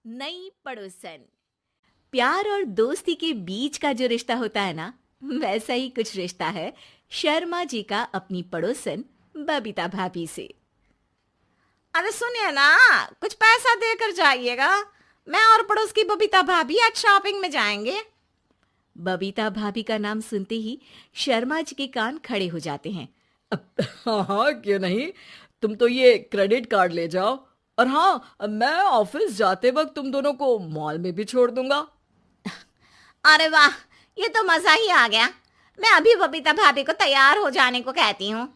नई पड़ोसन। प्यार और दोस्ती के बीच का जो रिश्ता होता है ना, वैसा ही कुछ रिश्ता है शर्मा जी का अपनी पड़ोसन बबीता भाभी से। अरे सुनिए ना, कुछ पैसा देकर जाइएगा। मैं और पड़ोस की बबीता भाभी आज शॉपिंग में जाएंगे। बबीता भाभी का नाम सुनते ही शर्मा जी के कान खड़े हो जाते हैं। हाँ हाँ, क्यों नहीं। तुम तो ये क्रेडिट कार्ड ले जाओ। और हाँ, मैं ऑफिस जाते वक्त तुम दोनों को मॉल में भी छोड़ दूंगा। अरे वाह, ये तो मजा ही आ गया। मैं अभी बबीता भाभी को तैयार हो जाने को कहती हूँ।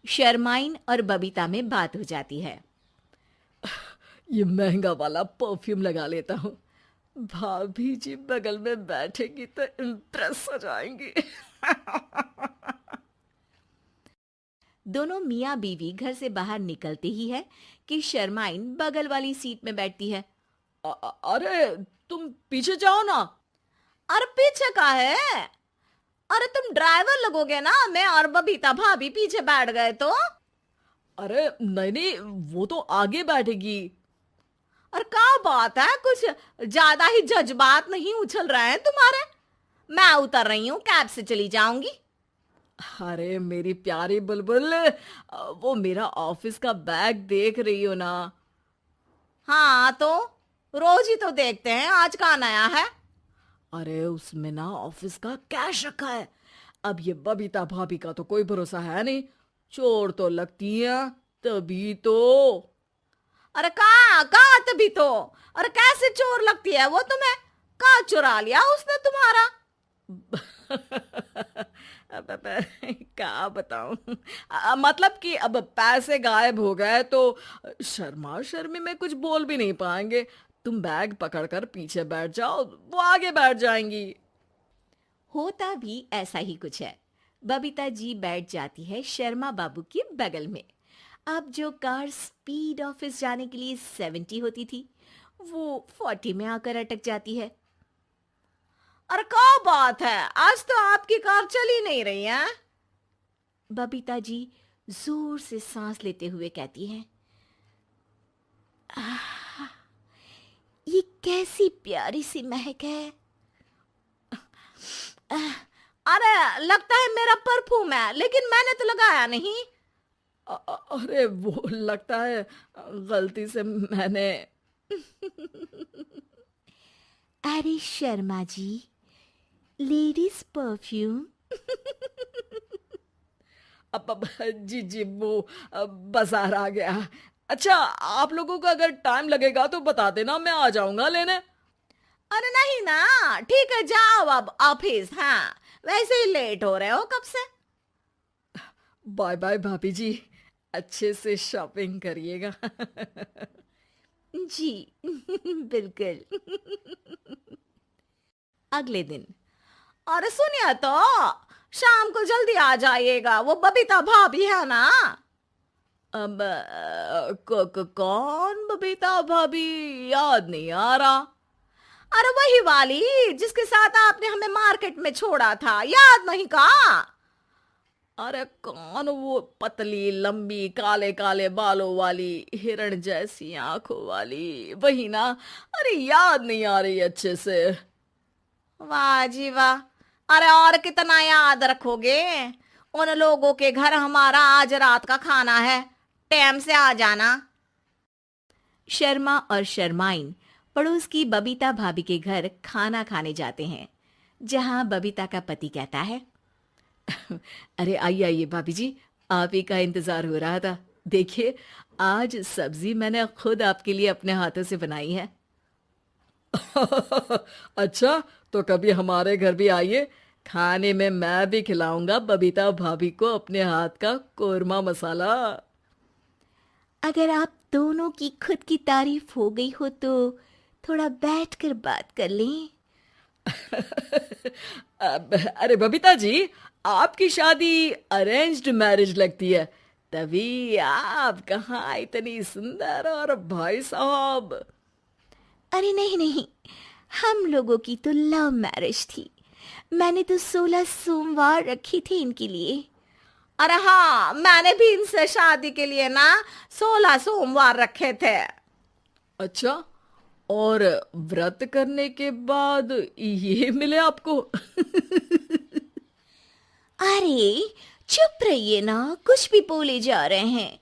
शर्माइन और बबीता में बात हो जाती है। ये महंगा वाला परफ्यूम लगा लेता हूँ। भाभी जी बगल में बैठेगी तो इम्प्रेस हो जाएंगी। दोनों मियाँ बीवी घर से बाहर निकलते ही है कि शर्माइन बगल वाली सीट में बैठती है। अरे तुम पीछे जाओ ना। अरे पीछे का है? अरे तुम ड्राइवर लगोगे ना, मैं और बबीता भाभी पीछे बैठ गए तो। अरे नहीं नहीं, वो तो आगे बैठेगी। और क्या बात है, कुछ ज्यादा ही जज्बात नहीं उछल रहे हैं तुम्हारे? मैं उतर रही हूँ, कैब से चली जाऊंगी। अरे मेरी प्यारी बुलबुल, वो मेरा ऑफिस का बैग देख रही हो ना। हाँ तो रोज ही तो देखते हैं, आज का नया है? अरे उसमें ना ऑफिस का कैश रखा है। अब ये बबीता भाभी का तो कोई भरोसा है नहीं। चोर तो लगती है तभी तो। अरे कहाँ कहाँ तभी तो। अरे कैसे चोर लगती है वो तुम्हें? कहाँ चुरा लिया उसने तुम्हारा? अब क्या बताऊं। मतलब कि अब पैसे गायब हो गए तो शर्मा शर्मी में कुछ बोल भी नहीं पाएंगे। तुम बैग पकड़कर पीछे बैठ जाओ, वो आगे बैठ जाएंगी। होता भी ऐसा ही कुछ है। बबीता जी बैठ जाती है शर्मा बाबू के बगल में। अब जो कार स्पीड ऑफिस जाने के लिए 70 होती थी, वो 40 में आकर अटक जाती है। अरे क्या बात है, आज तो आपकी कार चली नहीं रही है। बबीता जी जोर से सांस लेते हुए कहती हैं, ये कैसी प्यारी सी महक है। अरे लगता है मेरा परफ्यूम है, लेकिन मैंने तो लगाया नहीं। अरे वो लगता है गलती से मैंने। अरे शर्मा जी, लेडीज परफ्यूम। अब जी जी, वो बाजार आ गया। अच्छा, आप लोगों को अगर टाइम लगेगा तो बता देना, मैं आ जाऊंगा लेने। अरे नहीं ना, ठीक है जाओ अब ऑफिस। हाँ, वैसे ही लेट हो रहे हो कब से। बाय बाय भाभी जी, अच्छे से शॉपिंग करिएगा। जी बिल्कुल। अगले दिन। अरे सुनिए तो, शाम को जल्दी आ जाइएगा, वो बबीता भाभी है ना। अब कौन बबीता भाभी? याद नहीं आ रहा। अरे वही वाली जिसके साथ आपने हमें मार्केट में छोड़ा था, याद नहीं का? अरे कौन वो पतली लंबी काले काले बालों वाली हिरण जैसी आंखों वाली, वही ना। अरे याद नहीं आ रही अच्छे से। वाह जी वाह। अरे और कितना याद रखोगे? उन लोगों के घर हमारा आज रात का खाना है, टाइम से आ जाना। शर्मा और शर्माइन पड़ोस की बबीता भाभी के घर खाना खाने जाते हैं, जहां बबीता का पति कहता है, अरे आइए आइए भाभी जी, आप ही का इंतजार हो रहा था। देखिए, आज सब्जी मैंने खुद आपके लिए अपने हाथों से बनाई है। अच्छा, तो कभी हमारे घर भी आइए। खाने में मैं भी खिलाऊंगा बबीता भाभी को अपने हाथ का कोरमा मसाला। अगर आप दोनों की खुद की तारीफ हो गई हो तो थोड़ा बैठकर बात कर लें। अरे बबीता जी, आपकी शादी अरेंज्ड मैरिज लगती है, तभी आप कहाँ इतनी सुंदर। और भाई साहब। अरे नहीं नहीं, हम लोगों की तो लव मैरिज थी। मैंने तो 16 सोमवार रखी थी इनके लिए। अरे हाँ, मैंने भी इनसे शादी के लिए ना 16 सोमवार रखे थे। अच्छा, और व्रत करने के बाद ये मिले आपको? अरे चुप रहिए ना, कुछ भी बोले जा रहे हैं।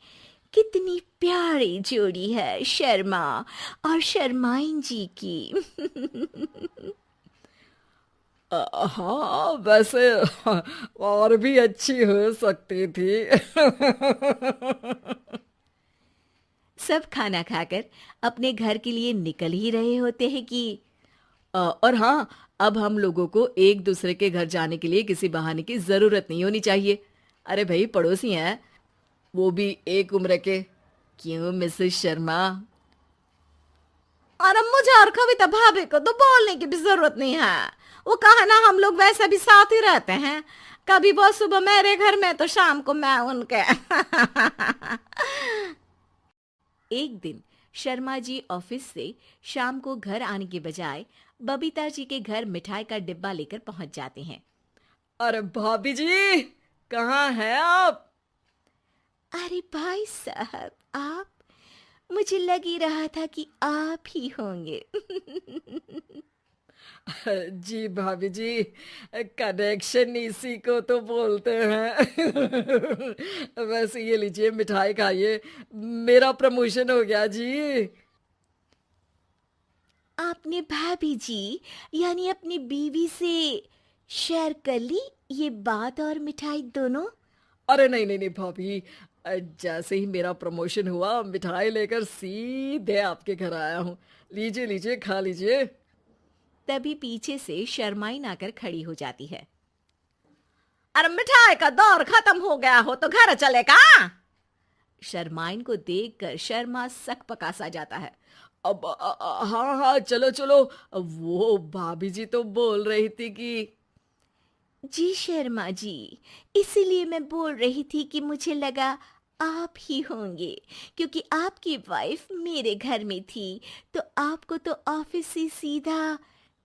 कितनी प्यारी जोड़ी है शर्मा और शर्माइन जी की। हाँ, वैसे और भी अच्छी हो सकती थी। सब खाना खाकर अपने घर के लिए निकल ही रहे होते हैं कि और हाँ, अब हम लोगों को एक दूसरे के घर जाने के लिए किसी बहाने की जरूरत नहीं होनी चाहिए। अरे भाई, पड़ोसी हैं, वो भी एक उम्र के। क्यों मिसेस शर्मा? और अब मुझे और कविता भाभी को तो बोलने की भी जरूरत नहीं है। वो कहा ना, हम लोग वैसे भी साथ ही रहते हैं। कभी वो सुबह मेरे घर में तो शाम को मैं उनके। एक दिन शर्मा जी ऑफिस से शाम को घर आने के बजाय बबीता जी के घर मिठाई का डिब्बा लेकर पहुंच जाते हैं। अरे भाभी जी, कहाँ हैं आप? अरे भाई साहब, आप? मुझे लग ही रहा था कि आप ही होंगे। जी भाभी जी, कनेक्शन इसी को तो बोलते हैं। वैसे ये लीजिए, मिठाई खाइए, मेरा प्रमोशन हो गया जी। आपने भाभी जी यानी अपनी बीवी से शेयर कर ली ये बात और मिठाई दोनों? अरे नहीं नहीं नहीं भाभी, जैसे ही मेरा प्रमोशन हुआ, मिठाई लेकर सीधे आपके घर आया हूँ। लीजिए लीजिए, खा लीजिए। तभी पीछे से शर्माइन आकर खड़ी हो जाती है। अरे मिठाई का दौर खत्म हो गया हो तो घर चले का? शर्माइन को देखकर शर्मा सकपका सा जाता है। अब हाँ हाँ, चलो चलो। वो भाभी जी तो बोल रही थी कि जी शर्मा जी, इसीलिए मैं बोल रही थी कि मुझे लगा आप ही होंगे, क्योंकि आपकी वाइफ मेरे घर में थी, तो आपको तो ऑफिस से सीधा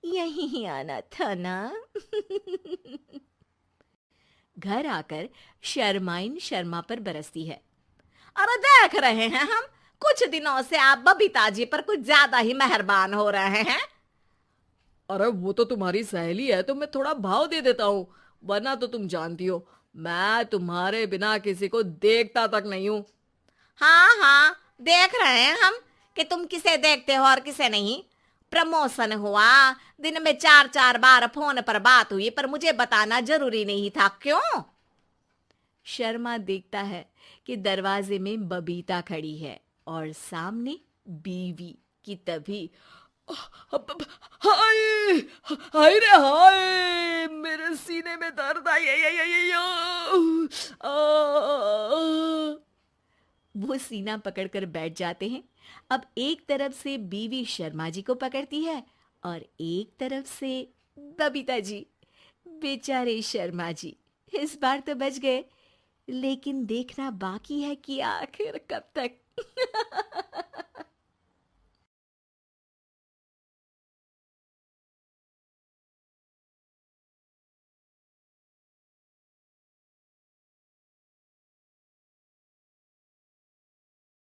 यहीं ही आना था ना। घर आकर शर्माइन शर्मा पर बरसती है। अरे देख रहे हैं हम, कुछ दिनों से आप बबीता जी पर कुछ ज्यादा ही मेहरबान हो रहे हैं। अरे वो तो तुम्हारी सहेली है, तो मैं थोड़ा भाव दे देता हूँ, वरना तो तुम जानती हो, मैं तुम्हारे बिना किसी को देखता तक नहीं हूँ। हाँ हाँ, देख रहे हैं हम कि तुम किसे देखते हो और किसे नहीं। प्रमोशन हुआ, दिन में 4-4 बार फोन पर बात हुई, पर मुझे बताना जरूरी नहीं था, क्यों? शर्मा देखता है कि दरवाजे में बबीता खड़ी है और सामने बीवी की। तभी हाय हाय रे हाय, मेरे सीने में दर्द आई आई आई आई आई, वो सीना पकड़कर बैठ जाते हैं। अब एक तरफ से बीवी शर्मा जी को पकड़ती है और एक तरफ से बबीता जी। बेचारे शर्मा जी इस बार तो बच गए, लेकिन देखना बाकी है कि आखिर कब तक।